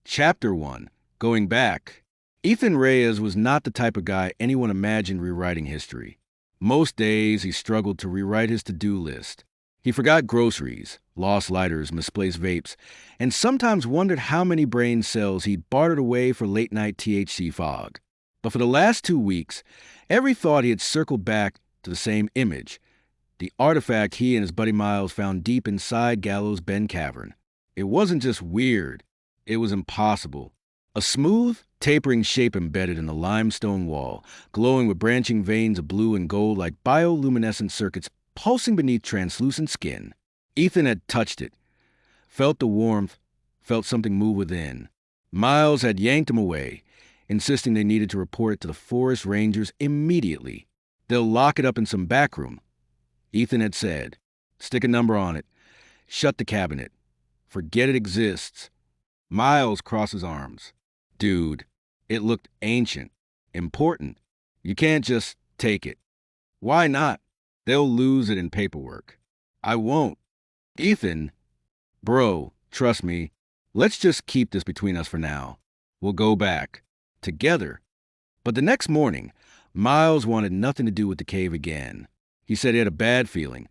Chapter 1. Going Back. Ethan Reyes was not the type of guy anyone imagined rewriting history. Most days, he struggled to rewrite his to-do list. He forgot groceries, lost lighters, misplaced vapes, and sometimes wondered how many brain cells he'd bartered away for late-night THC fog. But for the last 2 weeks, every thought he had circled back to the same image, the artifact he and his buddy Miles found deep inside Gallows Bend Cavern. It wasn't just weird. It was impossible. A smooth, tapering shape embedded in the limestone wall, glowing with branching veins of blue and gold like bioluminescent circuits pulsing beneath translucent skin. Ethan had touched it, felt the warmth, felt something move within. Miles had yanked him away, insisting they needed to report it to the forest rangers immediately. They'll lock it up in some back room, Ethan had said. Stick a number on it. Shut the cabinet. Forget it exists. Miles crossed his arms. Dude, it looked ancient, important. You can't just take it. Why not? They'll lose it in paperwork. I won't. Ethan, bro, trust me. Let's just keep this between us for now. We'll go back. Together. But the next morning, Miles wanted nothing to do with the cave again. He said he had a bad feeling,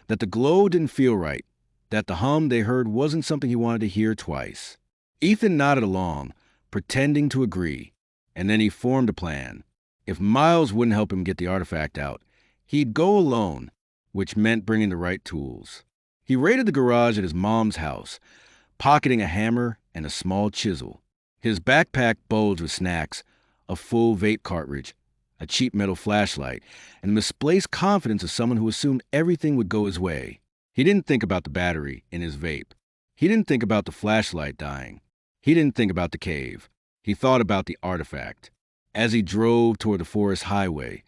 that the glow didn't feel right, that the hum they heard wasn't something he wanted to hear twice. Ethan nodded along, pretending to agree, and then he formed a plan. If Miles wouldn't help him get the artifact out, he'd go alone, which meant bringing the right tools. He raided the garage at his mom's house, pocketing a hammer and a small chisel. His backpack bulged with snacks, a full vape cartridge, a cheap metal flashlight, and the misplaced confidence of someone who assumed everything would go his way. He didn't think about the battery in his vape. He didn't think about the flashlight dying. He didn't think about the cave. He thought about the artifact. As he drove toward the forest highway,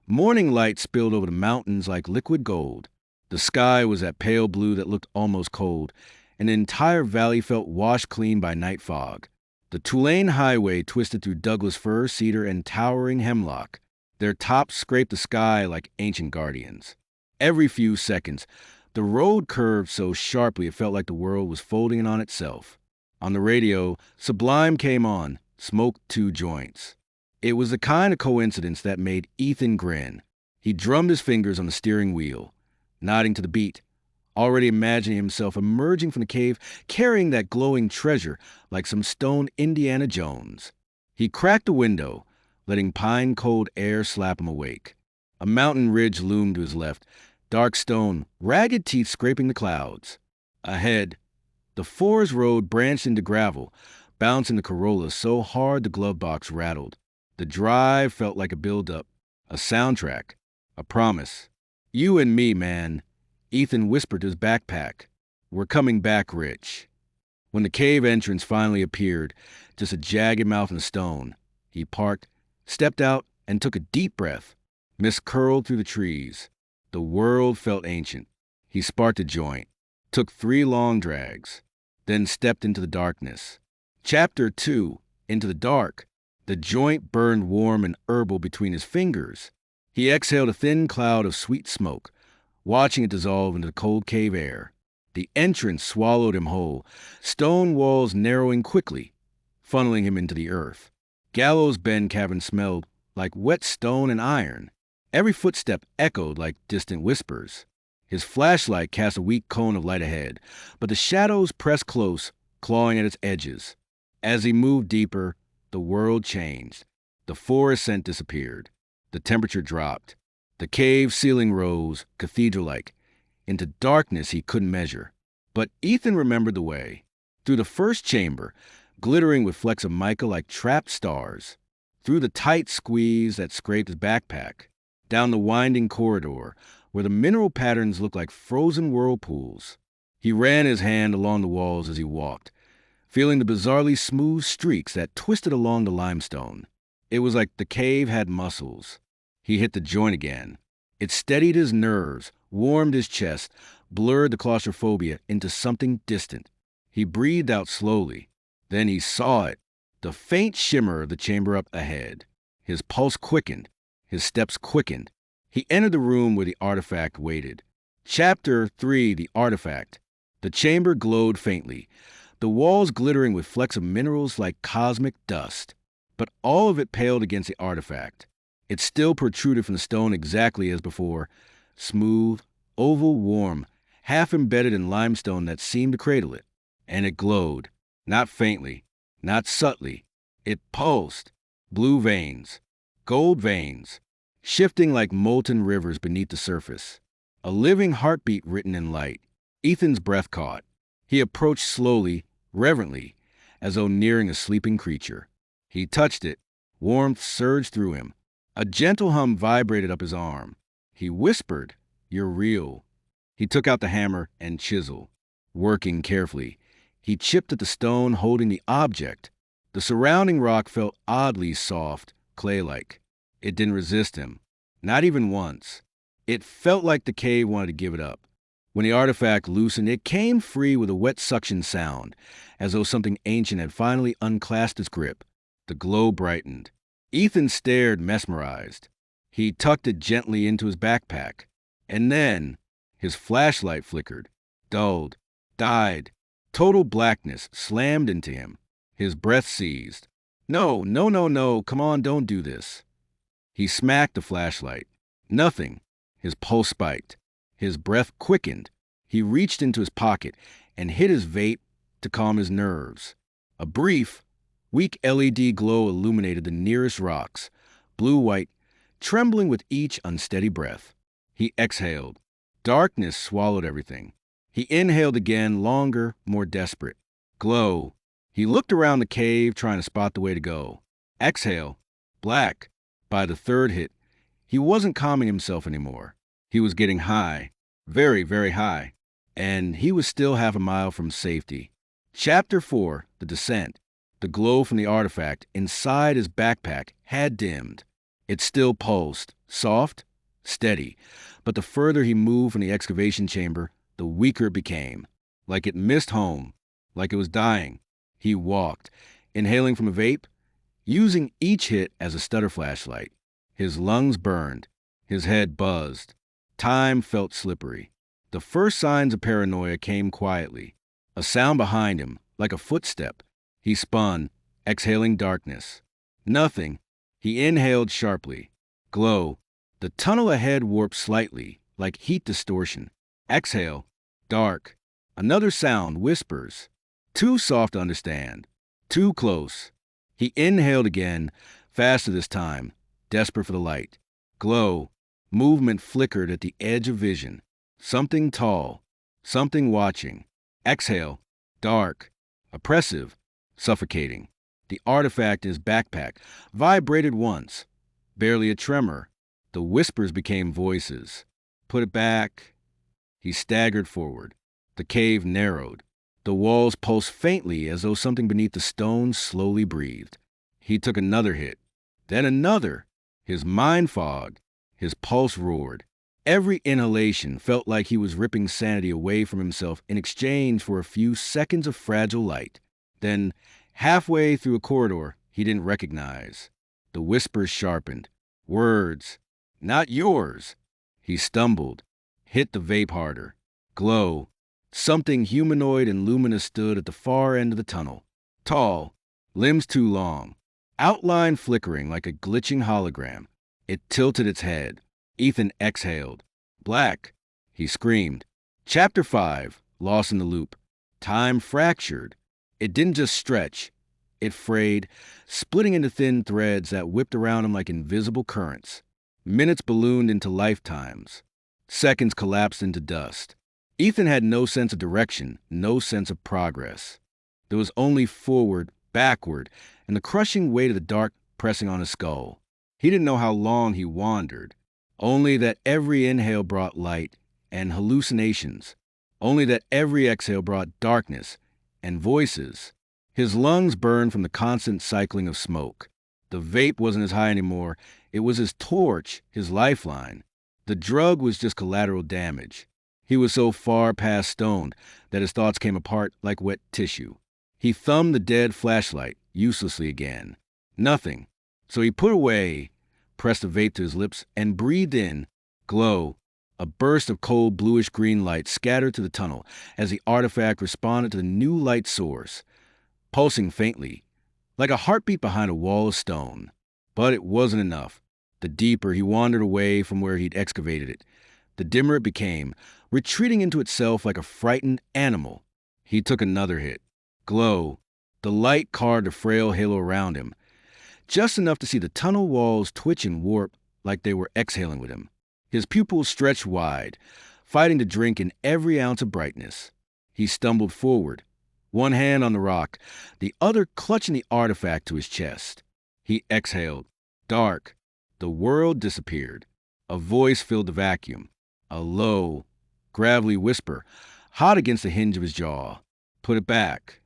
morning light spilled over the mountains like liquid gold. The sky was that pale blue that looked almost cold, and the entire valley felt washed clean by night fog. The Tulane Highway twisted through Douglas fir, cedar, and towering hemlock. Their tops scraped the sky like ancient guardians. Every few seconds, the road curved so sharply it felt like the world was folding in on itself. On the radio, Sublime came on, smoked 2 joints. It was the kind of coincidence that made Ethan grin. He drummed his fingers on the steering wheel, nodding to the beat, already imagining himself emerging from the cave, carrying that glowing treasure like some stone Indiana Jones. He cracked the window, letting pine-cold air slap him awake. A mountain ridge loomed to his left, dark stone, ragged teeth scraping the clouds. Ahead, the forest road branched into gravel, bouncing the Corolla so hard the glove box rattled. The drive felt like a build-up, a soundtrack, a promise. You and me, man, Ethan whispered to his backpack. We're coming back rich. When the cave entrance finally appeared, just a jagged mouth and stone, he parked, stepped out, and took a deep breath. Mist curled through the trees. The world felt ancient. He sparked a joint, took 3 long drags, then stepped into the darkness. Chapter 2. Into the dark. The joint burned warm and herbal between his fingers. He exhaled a thin cloud of sweet smoke, watching it dissolve into the cold cave air. The entrance swallowed him whole, stone walls narrowing quickly, funneling him into the earth. Gallows Bend Cavern smelled like wet stone and iron. Every footstep echoed like distant whispers. His flashlight cast a weak cone of light ahead, but the shadows pressed close, clawing at its edges. As he moved deeper, the world changed. The forest scent disappeared. The temperature dropped. The cave ceiling rose, cathedral-like, into darkness he couldn't measure. But Ethan remembered the way. Through the first chamber, glittering with flecks of mica like trapped stars. Through the tight squeeze that scraped his backpack. Down the winding corridor, where the mineral patterns looked like frozen whirlpools. He ran his hand along the walls as he walked, feeling the bizarrely smooth streaks that twisted along the limestone. It was like the cave had muscles. He hit the joint again. It steadied his nerves, warmed his chest, blurred the claustrophobia into something distant. He breathed out slowly. Then he saw it, the faint shimmer of the chamber up ahead. His pulse quickened. His steps quickened. He entered the room where the artifact waited. Chapter 3. The Artifact. The chamber glowed faintly, the walls glittering with flecks of minerals like cosmic dust. But all of it paled against the artifact. It still protruded from the stone exactly as before, smooth, oval, warm, half embedded in limestone that seemed to cradle it. And it glowed, not faintly, not subtly. It pulsed, blue veins, gold veins, shifting like molten rivers beneath the surface. A living heartbeat written in light. Ethan's breath caught. He approached slowly, reverently, as though nearing a sleeping creature. He touched it. Warmth surged through him. A gentle hum vibrated up his arm. He whispered, "You're real." He took out the hammer and chisel. Working carefully, he chipped at the stone holding the object. The surrounding rock felt oddly soft, clay-like. It didn't resist him, not even once. It felt like the cave wanted to give it up. When the artifact loosened, it came free with a wet suction sound, as though something ancient had finally unclasped its grip. The glow brightened. Ethan stared, mesmerized. He tucked it gently into his backpack. And then his flashlight flickered, dulled, died. Total blackness slammed into him. His breath seized. No, no, no, no, come on, don't do this. He smacked the flashlight. Nothing. His pulse spiked. His breath quickened. He reached into his pocket and hit his vape to calm his nerves. A brief, weak LED glow illuminated the nearest rocks, blue-white, trembling with each unsteady breath. He exhaled. Darkness swallowed everything. He inhaled again, longer, more desperate. Glow. He looked around the cave, trying to spot the way to go. Exhale. Black. By the third hit, he wasn't calming himself anymore. He was getting high. Very, very high. And he was still half a mile from safety. Chapter 4, The Descent. The glow from the artifact inside his backpack had dimmed. It still pulsed, soft, steady, but the further he moved from the excavation chamber, the weaker it became. Like it missed home, like it was dying. He walked, inhaling from a vape, using each hit as a stutter flashlight. His lungs burned. His head buzzed. Time felt slippery. The first signs of paranoia came quietly. A sound behind him, like a footstep. He spun, exhaling darkness. Nothing. He inhaled sharply. Glow. The tunnel ahead warped slightly, like heat distortion. Exhale. Dark. Another sound, whispers. Too soft to understand. Too close. He inhaled again, faster this time, desperate for the light. Glow. Movement flickered at the edge of vision. Something tall. Something watching. Exhale. Dark. Oppressive. Suffocating. The artifact in his backpack vibrated once. Barely a tremor. The whispers became voices. Put it back. He staggered forward. The cave narrowed. The walls pulsed faintly as though something beneath the stones slowly breathed. He took another hit. Then another. His mind fogged. His pulse roared. Every inhalation felt like he was ripping sanity away from himself in exchange for a few seconds of fragile light. Then, halfway through a corridor he didn't recognize, the whispers sharpened. Words. Not yours. He stumbled, hit the vape harder. Glow. Something humanoid and luminous stood at the far end of the tunnel. Tall. Limbs too long. Outline flickering like a glitching hologram. It tilted its head. Ethan exhaled. Black. He screamed. Chapter 5. Lost in the Loop. Time fractured. It didn't just stretch. It frayed, splitting into thin threads that whipped around him like invisible currents. Minutes ballooned into lifetimes. Seconds collapsed into dust. Ethan had no sense of direction, no sense of progress. There was only forward, backward, and the crushing weight of the dark pressing on his skull. He didn't know how long he wandered. Only that every inhale brought light and hallucinations. Only that every exhale brought darkness and voices. His lungs burned from the constant cycling of smoke. The vape wasn't as high anymore. It was his torch, his lifeline. The drug was just collateral damage. He was so far past stoned that his thoughts came apart like wet tissue. He thumbed the dead flashlight uselessly again. Nothing. So he put away, pressed the vape to his lips, and breathed in, glow, A burst of cold bluish-green light scattered through the tunnel as the artifact responded to the new light source, pulsing faintly, like a heartbeat behind a wall of stone. But it wasn't enough. The deeper he wandered away from where he'd excavated it, the dimmer it became, retreating into itself like a frightened animal. He took another hit. Glow. The light carved a frail halo around him, just enough to see the tunnel walls twitch and warp like they were exhaling with him. His pupils stretched wide, fighting to drink in every ounce of brightness. He stumbled forward, one hand on the rock, the other clutching the artifact to his chest. He exhaled. Dark. The world disappeared. A voice filled the vacuum. A low, gravelly whisper, hot against the hinge of his jaw. Put it back.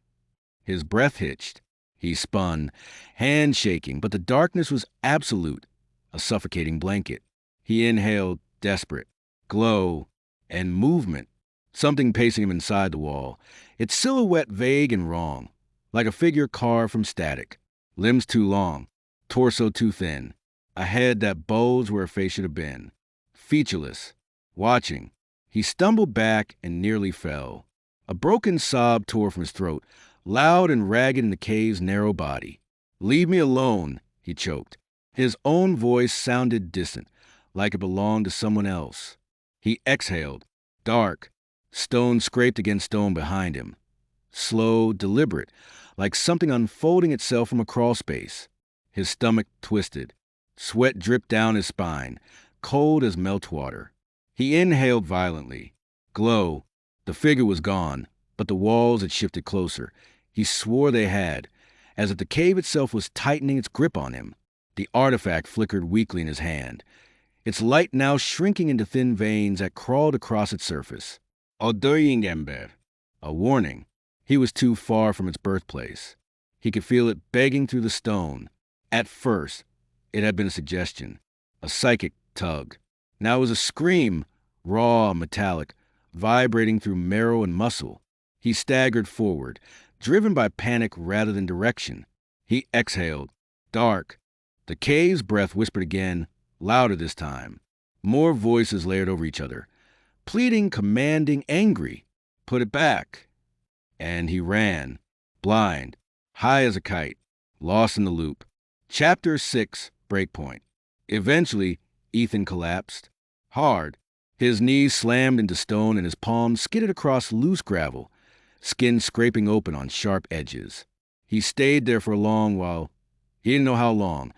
His breath hitched. He spun, hand shaking, but the darkness was absolute, a suffocating blanket. He inhaled, desperate. Glow and movement. Something pacing him inside the wall, its silhouette vague and wrong, like a figure carved from static. Limbs too long, torso too thin, a head that bulged where a face should have been. Featureless. Watching. He stumbled back and nearly fell. A broken sob tore from his throat, loud and ragged in the cave's narrow body. "Leave me alone," he choked. His own voice sounded distant, like it belonged to someone else. He exhaled. Dark. Stone scraped against stone behind him. Slow, deliberate, like something unfolding itself from a crawlspace. His stomach twisted. Sweat dripped down his spine, cold as meltwater. He inhaled violently. Glow. The figure was gone, but the walls had shifted closer. He swore they had, as if the cave itself was tightening its grip on him. The artifact flickered weakly in his hand, its light now shrinking into thin veins that crawled across its surface. Odoying ember. A warning. He was too far from its birthplace. He could feel it begging through the stone. At first, it had been a suggestion, a psychic tug. Now it was a scream, raw, metallic, vibrating through marrow and muscle. He staggered forward, driven by panic rather than direction. He exhaled. Dark. The cave's breath whispered again, louder this time. More voices layered over each other, pleading, commanding, angry. Put it back. And he ran, blind, high as a kite, lost in the loop. Chapter 6, Breakpoint. Eventually, Ethan collapsed. Hard. His knees slammed into stone and his palms skidded across loose gravel, skin scraping open on sharp edges. He stayed there for a long while. He didn't know how long,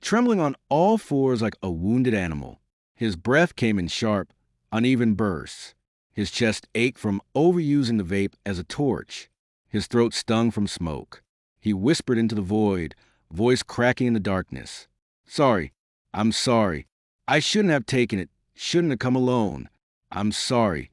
trembling on all fours like a wounded animal. His breath came in sharp, uneven bursts. His chest ached from overusing the vape as a torch. His throat stung from smoke. He whispered into the void, voice cracking in the darkness. "Sorry. I'm sorry. I shouldn't have taken it. Shouldn't have come alone. I'm sorry."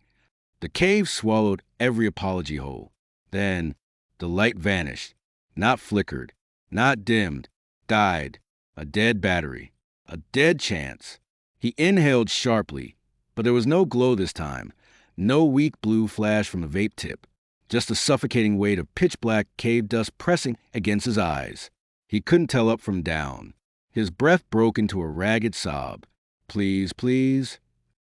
The cave swallowed every apology whole. Then the light vanished. Not flickered. Not dimmed. Died. A dead battery. A dead chance. He inhaled sharply, but there was no glow this time. No weak blue flash from the vape tip. Just a suffocating weight of pitch-black cave dust pressing against his eyes. He couldn't tell up from down. His breath broke into a ragged sob. "Please, please."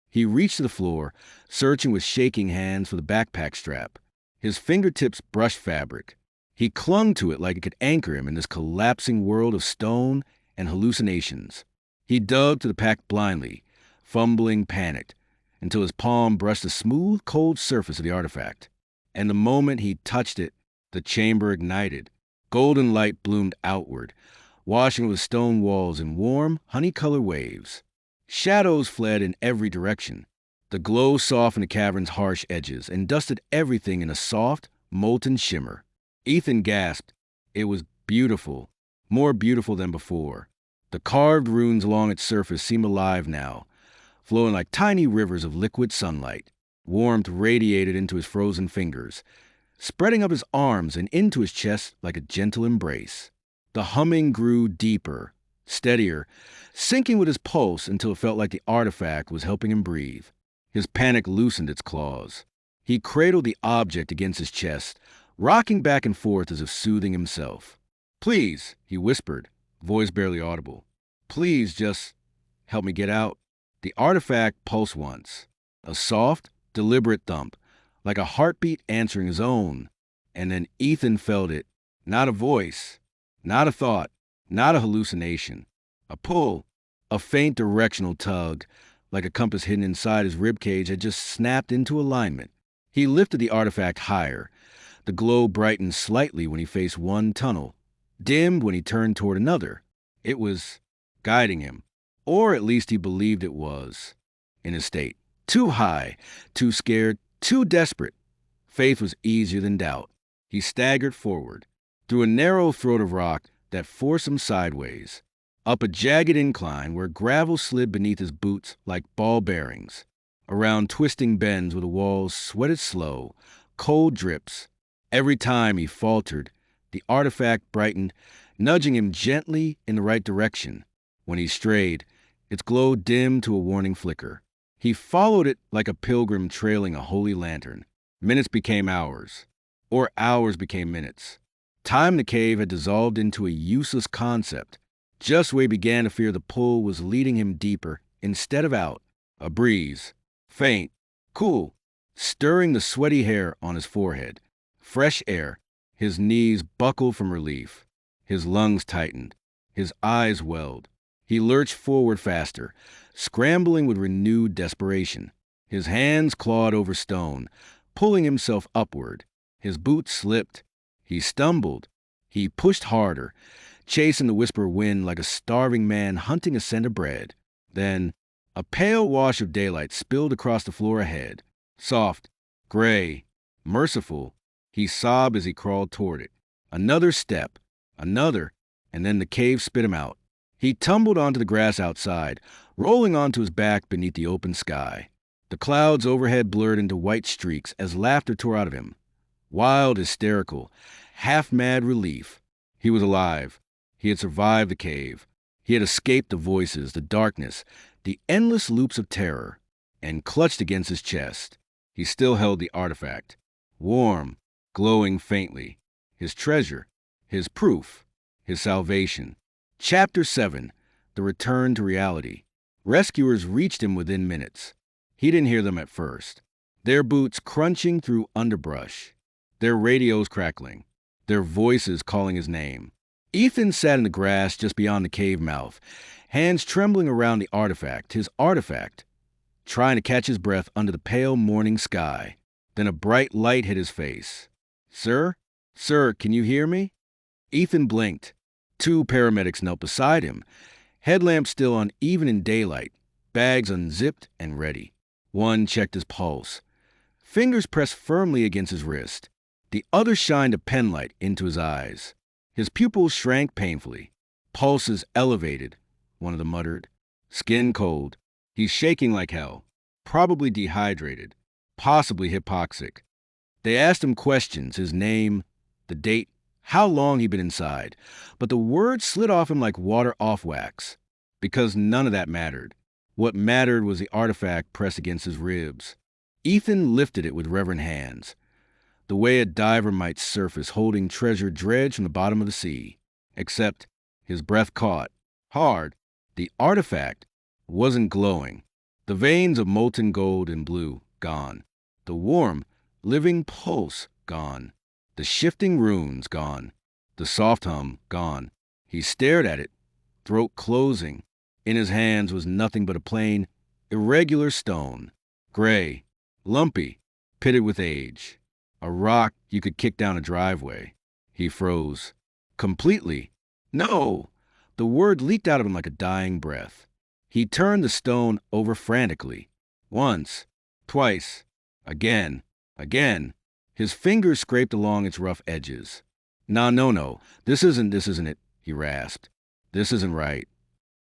He reached to the floor, searching with shaking hands for the backpack strap. His fingertips brushed fabric. He clung to it like it could anchor him in this collapsing world of stone and hallucinations. He dug to the pack blindly, fumbling, panicked, until his palm brushed the smooth, cold surface of the artifact. And the moment he touched it, the chamber ignited. Golden light bloomed outward, washing over the stone walls in warm, honey-colored waves. Shadows fled in every direction. The glow softened the cavern's harsh edges and dusted everything in a soft, molten shimmer. Ethan gasped. It was beautiful, more beautiful than before. The carved runes along its surface seemed alive now, flowing like tiny rivers of liquid sunlight. Warmth radiated into his frozen fingers, spreading up his arms and into his chest like a gentle embrace. The humming grew deeper, steadier, sinking with his pulse until it felt like the artifact was helping him breathe. His panic loosened its claws. He cradled the object against his chest, rocking back and forth as if soothing himself. "Please," he whispered, voice barely audible. "Please just help me get out." The artifact pulsed once, A soft, deliberate thump, like a heartbeat answering his own. And then Ethan felt it. Not a voice, not a thought, not a hallucination. A pull, a faint directional tug, like a compass hidden inside his ribcage had just snapped into alignment. He lifted the artifact higher. The glow brightened slightly when he faced one tunnel, dimmed when he turned toward another. It was guiding him, or at least he believed it was. In his state, too high, too scared, too desperate. Faith was easier than doubt. He staggered forward, through a narrow throat of rock that forced him sideways, up a jagged incline where gravel slid beneath his boots like ball bearings, around twisting bends where the walls sweated slow, cold drips. Every time he faltered, the artifact brightened, nudging him gently in the right direction. When he strayed, its glow dimmed to a warning flicker. He followed it like a pilgrim trailing a holy lantern. Minutes became hours, or hours became minutes. Time in the cave had dissolved into a useless concept. Just where he began to fear the pull was leading him deeper instead of out. A breeze, faint, cool, stirring the sweaty hair on his forehead. Fresh air. His knees buckled from relief. His lungs tightened. His eyes welled. He lurched forward faster, scrambling with renewed desperation. His hands clawed over stone, pulling himself upward. His boots slipped. He stumbled. He pushed harder, chasing the whisper wind like a starving man hunting a scent of bread. Then, a pale wash of daylight spilled across the floor ahead. Soft, gray, merciful. He sobbed as he crawled toward it. Another step, another, and then the cave spit him out. He tumbled onto the grass outside, rolling onto his back beneath the open sky. The clouds overhead blurred into white streaks as laughter tore out of him. Wild, hysterical, half-mad relief. He was alive. He had survived the cave. He had escaped the voices, the darkness, the endless loops of terror, and clutched against his chest. He still held the artifact, warm, glowing faintly. His treasure, his proof, his salvation. Chapter 7. The Return to Reality. Rescuers reached him within minutes. He didn't hear them at first. Their boots crunching through underbrush. Their radios crackling. Their voices calling his name. Ethan sat in the grass just beyond the cave mouth, hands trembling around the artifact, his artifact, trying to catch his breath under the pale morning sky. Then a bright light hit his face. "Sir? Sir, can you hear me?" Ethan blinked. Two paramedics knelt beside him, headlamps still on even in daylight, bags unzipped and ready. One checked his pulse, fingers pressed firmly against his wrist. The other shined a penlight into his eyes. His pupils shrank painfully. Pulses elevated, one of them muttered. Skin cold. He's shaking like hell. Probably dehydrated. Possibly hypoxic. They asked him questions, his name, the date, how long he'd been inside. But the words slid off him like water off wax. Because none of that mattered. What mattered was the artifact pressed against his ribs. Ethan lifted it with reverent hands, the way a diver might surface holding treasure dredged from the bottom of the sea. Except his breath caught. Hard. The artifact wasn't glowing. The veins of molten gold and blue, gone. The warm, living pulse, gone. The shifting runes, gone. The soft hum, gone. He stared at it, throat closing. In his hands was nothing but a plain, irregular stone. Gray, lumpy, pitted with age. A rock you could kick down a driveway. He froze. Completely. No! The word leaked out of him like a dying breath. He turned the stone over frantically. Once. Twice. Again. Again. His fingers scraped along its rough edges. No. This isn't it, he rasped. This isn't right.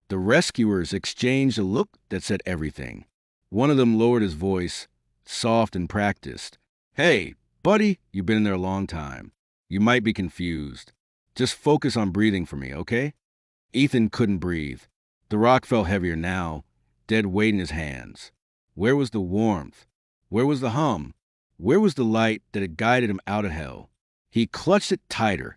The rescuers exchanged a look that said everything. One of them lowered his voice, soft and practiced. Hey, buddy, you've been in there a long time. You might be confused. Just focus on breathing for me, okay? Ethan couldn't breathe. The rock felt heavier now, dead weight in his hands. Where was the warmth? Where was the hum? Where was the light that had guided him out of hell? He clutched it tighter,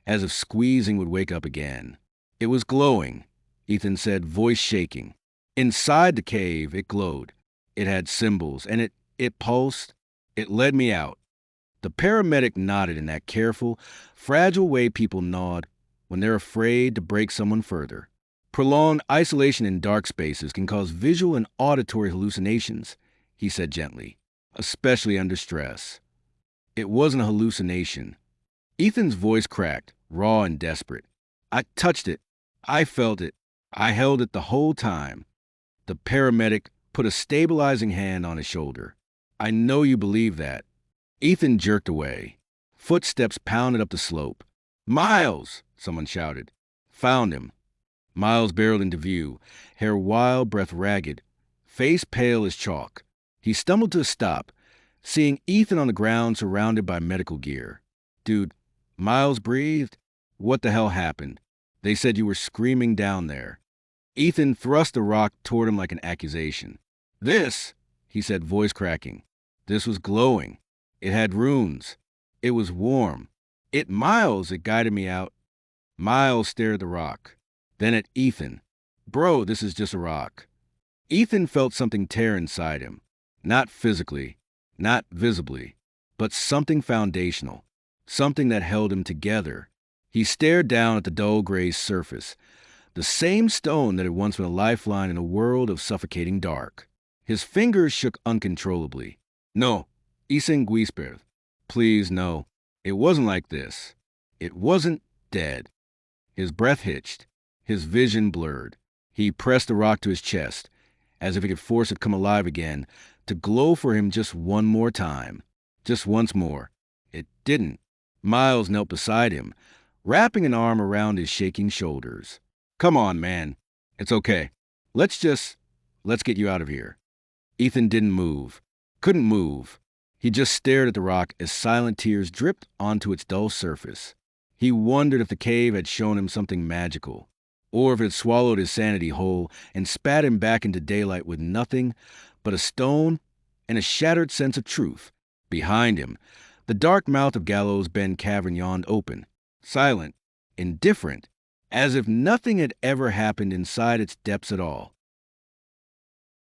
as if squeezing would wake up again. It was glowing, Ethan said, voice shaking. Inside the cave, it glowed. It had symbols, and it pulsed. It led me out. The paramedic nodded in that careful, fragile way people nod when they're afraid to break someone further. Prolonged isolation in dark spaces can cause visual and auditory hallucinations, he said gently, especially under stress. It wasn't a hallucination. Ethan's voice cracked, raw and desperate. I touched it. I felt it. I held it the whole time. The paramedic put a stabilizing hand on his shoulder. I know you believe that. Ethan jerked away. Footsteps pounded up the slope. Miles! Someone shouted. Found him. Miles barreled into view, hair wild, breath ragged, face pale as chalk. He stumbled to a stop, seeing Ethan on the ground surrounded by medical gear. Dude, Miles breathed. What the hell happened? They said you were screaming down there. Ethan thrust the rock toward him like an accusation. This, he said, voice cracking. This was glowing. It had runes. It was warm. It guided me out. Miles stared at the rock, then at Ethan. Bro, this is just a rock. Ethan felt something tear inside him. Not physically, not visibly, but something foundational. Something that held him together. He stared down at the dull gray surface, the same stone that had once been a lifeline in a world of suffocating dark. His fingers shook uncontrollably. No, Isenguisper. Please, no. It wasn't like this. It wasn't dead. His breath hitched. His vision blurred. He pressed the rock to his chest, as if he could force it to come alive again, to glow for him just one more time. Just once more. It didn't. Miles knelt beside him, wrapping an arm around his shaking shoulders. Come on, man. It's okay. Let's get you out of here. Ethan didn't move. Couldn't move. He just stared at the rock as silent tears dripped onto its dull surface. He wondered if the cave had shown him something magical, or if it had swallowed his sanity whole and spat him back into daylight with nothing but a stone and a shattered sense of truth. Behind him, the dark mouth of Gallows Bend Cavern yawned open, silent, indifferent, as if nothing had ever happened inside its depths at all.